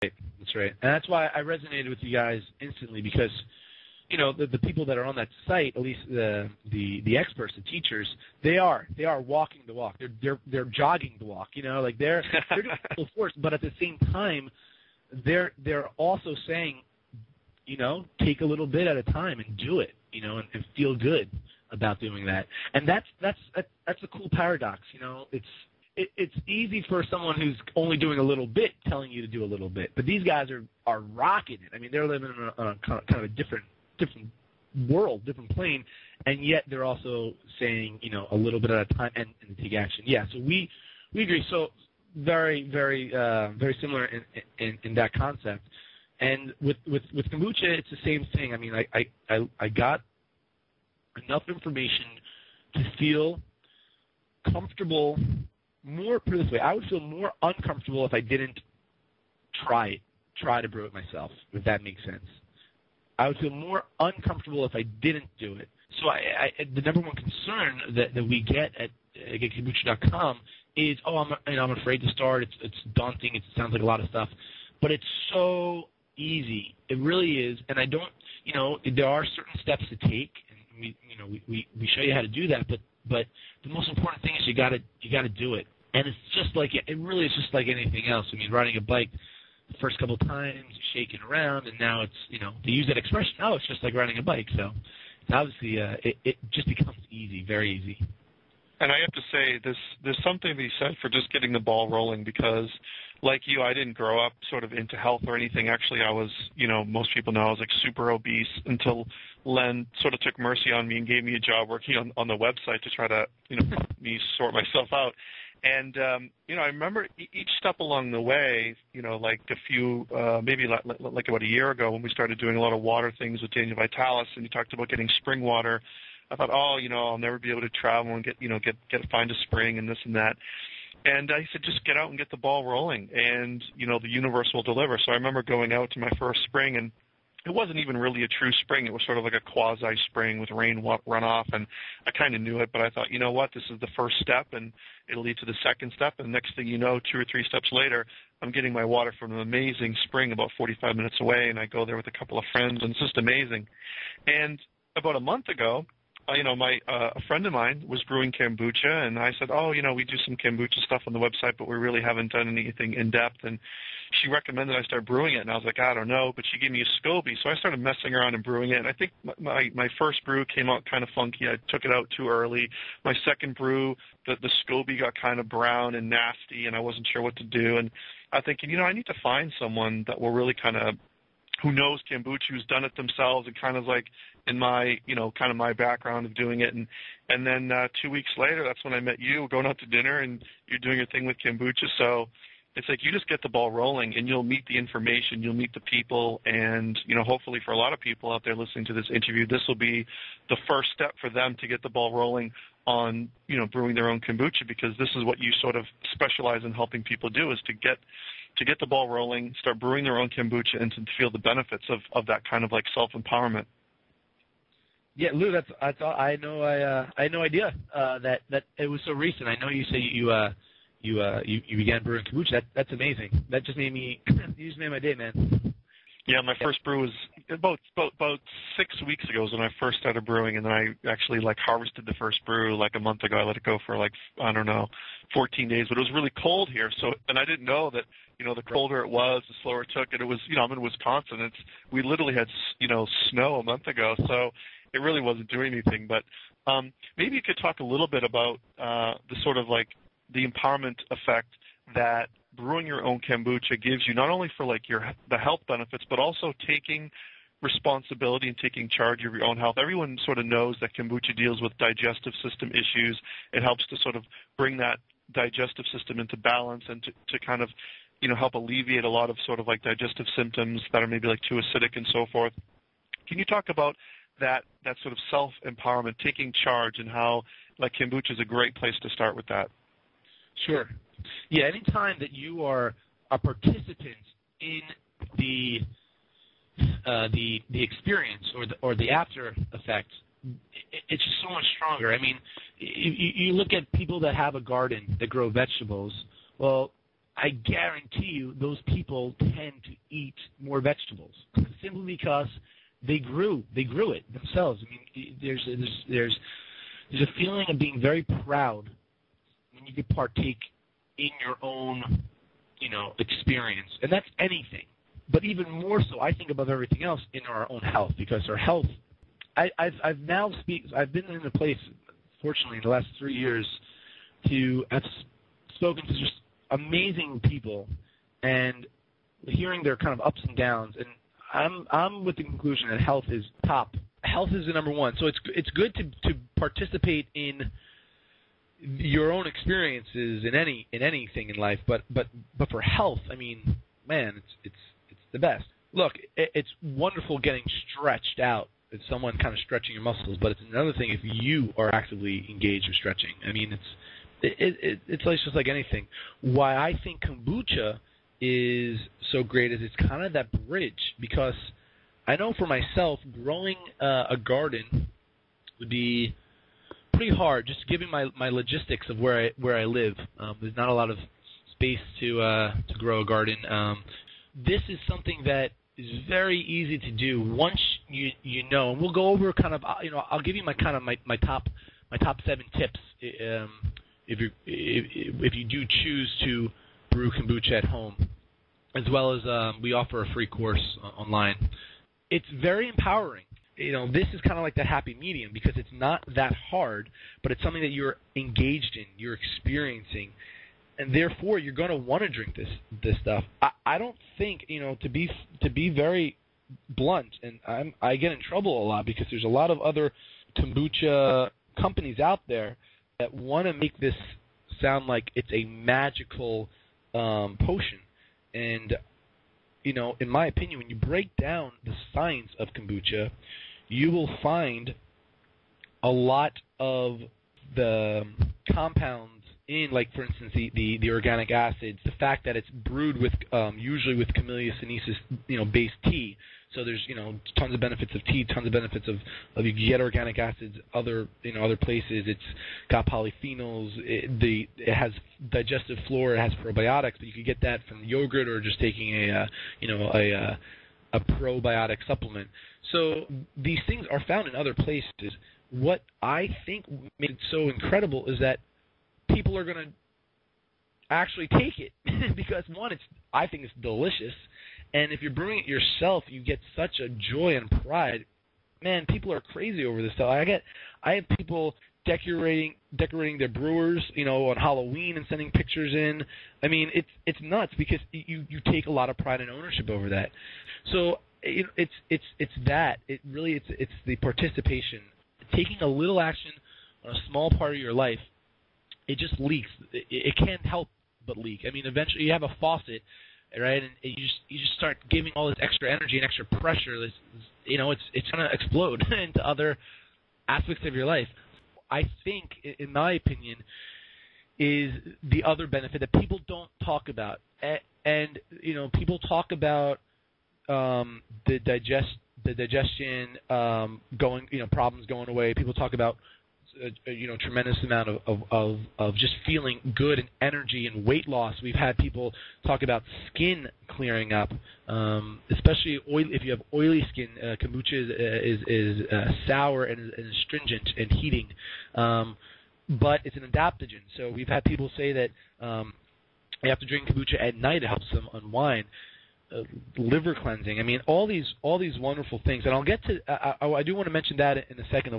That's right. And that's why I resonated with you guys instantly because, you know, the people that are on that site, at least the experts, the teachers, they are walking the walk. They're jogging the walk. You know, like they're doing full force, but at the same time, they're also saying, you know, take a little bit at a time and do it. You know, and feel good about doing that. And that's a cool paradox. You know, it's easy for someone who's only doing a little bit telling you to do a little bit, but these guys are rocking it. I mean, they're living on a kind of a different world, different plane, and yet they're also saying, you know, a little bit at a time and take action. Yeah, so we agree. So very similar in that concept. And with kombucha, it's the same thing. I mean, I got enough information to feel comfortable. Put it this way, I would feel more uncomfortable if I didn't try to brew it myself, if that makes sense. I would feel more uncomfortable if I didn't do it. So the number one concern that we get at GetKombucha.com is, I'm afraid to start. It's daunting. It sounds like a lot of stuff, but it's so easy. It really is. And I don't, you know, there are certain steps to take, and we show you how to do that. But the most important thing is you got to do it. And it's just like it really is just like anything else. I mean, riding a bike. The first couple of times, you're shaking around, and now it's, you know, they use that expression, oh, it's just like riding a bike. So it's obviously it just becomes easy, very easy. And I have to say, there's something to be said for just getting the ball rolling because, like you, I didn't grow up sort of into health or anything. Actually, I was, you know, most people know I was like super obese until Len sort of took mercy on me and gave me a job working on the website to try to, you know, help me sort myself out. And, you know, I remember each step along the way, you know, like a few, maybe like about a year ago when we started doing a lot of water things with Daniel Vitalis and he talked about getting spring water. I thought, oh, you know, I'll never be able to travel and find a spring and this and that. And I said, just get out and get the ball rolling and, you know, the universe will deliver. So I remember going out to my first spring and it wasn't even really a true spring. It was sort of like a quasi-spring with rain runoff, and I kind of knew it, but I thought, you know what, this is the first step, and it'll lead to the second step, and next thing you know, 2 or 3 steps later, I'm getting my water from an amazing spring about 45 minutes away, and I go there with a couple of friends, and it's just amazing. And about a month ago, you know, a friend of mine was brewing kombucha, and I said, oh, you know, we do some kombucha stuff on the website, but we really haven't done anything in depth. And she recommended I start brewing it, and I was like, I don't know, but she gave me a SCOBY, so I started messing around and brewing it. And I think my first brew came out kind of funky. I took it out too early. My second brew, the SCOBY got kind of brown and nasty, and I wasn't sure what to do. And I'm thinking, you know, I need to find someone that will really kind of who knows kombucha, who's done it themselves, and kind of like in my, you know, kind of my background of doing it. And then 2 weeks later, that's when I met you, going out to dinner, and you're doing your thing with kombucha. So it's like you just get the ball rolling, and you'll meet the information, you'll meet the people, and, you know, hopefully for a lot of people out there listening to this interview, this will be the first step for them to get the ball rolling on, you know, brewing their own kombucha, because this is what you sort of specialize in helping people do, is to get the ball rolling, start brewing their own kombucha, and to feel the benefits of that kind of like self-empowerment. Yeah, Lou, I had no idea that it was so recent. I know you say you began brewing kombucha. That's amazing. That just made you just made my day, man. Yeah, my first brew was about 6 weeks ago was when I first started brewing, and then I actually like harvested the first brew like a month ago. I let it go for like, I don't know, 14 days, but it was really cold here. So, and I didn't know that, you know, the colder it was, the slower it took. And it was, you know, I'm in Wisconsin. We literally had, you know, snow a month ago. So it really wasn't doing anything. But maybe you could talk a little bit about the sort of like the empowerment effect that brewing your own kombucha gives you, not only for like the health benefits, but also taking responsibility and taking charge of your own health. Everyone sort of knows that kombucha deals with digestive system issues. It helps to sort of bring that digestive system into balance and to kind of, you know, help alleviate a lot of sort of like digestive symptoms that are maybe like too acidic and so forth. Can you talk about that sort of self-empowerment, taking charge, and how like kombucha is a great place to start with that? Sure. Yeah, anytime that you are a participant in the experience or the after effect, it's just so much stronger. I mean, you look at people that have a garden that grow vegetables. Well, I guarantee you those people tend to eat more vegetables simply because they grew it themselves. I mean, there's a feeling of being very proud when you could partake in your own, experience, and that's anything. But even more so, I think above everything else, in our own health, because our health. I've been in a place, fortunately, in the last 3 years, I've spoken to just amazing people, and hearing their kind of ups and downs, and I'm with the conclusion that health is top. Health is the number one. So it's good to participate in your own experiences in anything in life, but for health, I mean, man, it's the best. Look, it's wonderful getting stretched out. It's someone kind of stretching your muscles, but it's another thing if you are actively engaged with stretching. I mean, it's just like anything. Why I think kombucha is so great is it's kind of that bridge, because I know for myself, growing a garden would be pretty hard, just given my logistics of where I live. There's not a lot of space to grow a garden. This is something that is very easy to do once you know. And we'll go over kind of I'll give you my top 7 tips if you do choose to brew kombucha at home, as well as we offer a free course online. It's very empowering. This is kind of like that happy medium, because it's not that hard, but it's something that you're engaged in, you're experiencing, and therefore you're going to want to drink this stuff. I don't think, to be very blunt, and I get in trouble a lot because there's a lot of other kombucha companies out there that want to make this sound like it's a magical potion. And in my opinion, when you break down the science of kombucha, you will find a lot of the compounds in, like, for instance, the organic acids, the fact that it's brewed with usually with Camellia sinensis, based tea. So there's tons of benefits of tea, tons of benefits of you get organic acids other places. It's got polyphenols. It has digestive flora. It has probiotics, but you could get that from yogurt or just taking a probiotic supplement. So these things are found in other places. What I think made it so incredible is that people are going to actually take it because, one, I think it's delicious, and if you're brewing it yourself, you get such a joy and pride. Man, people are crazy over this stuff. I have people decorating their brewers, on Halloween and sending pictures in. I mean, it's nuts because you take a lot of pride and ownership over that. So it's the participation, taking a little action on a small part of your life. It just leaks. It can't help but leak. I mean, eventually you have a faucet, right, and you just start giving all this extra energy and extra pressure. It's going to explode into other aspects of your life. I think, in my opinion, is the other benefit that people don't talk about. And people talk about the digestion problems going away. People talk about tremendous amount of just feeling good and energy and weight loss. We've had people talk about skin clearing up, especially if you have oily skin. Kombucha is sour and astringent and heating, but it's an adaptogen. So we've had people say that you have to drink kombucha at night. It helps them unwind. Liver cleansing. I mean, all these wonderful things, and I'll get to. I do want to mention that in a second of